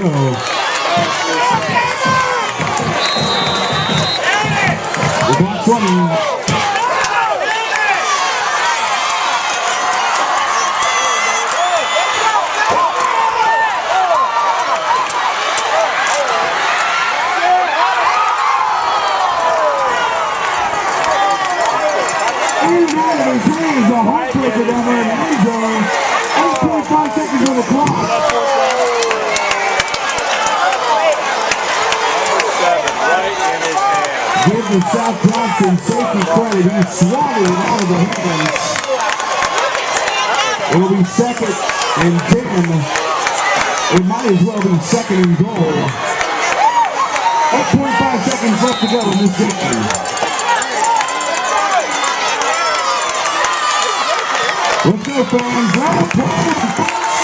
go. The clock's running. The heartbreaker down there in the end zone. 8.5 seconds on the clock. Give the South Johnston safety credit. He swallowed it out of the hands. It'll be 2nd and 10. It might as well be 2nd and goal. 8.5 seconds left to go in this victory. Let's go, fans. Round of applause.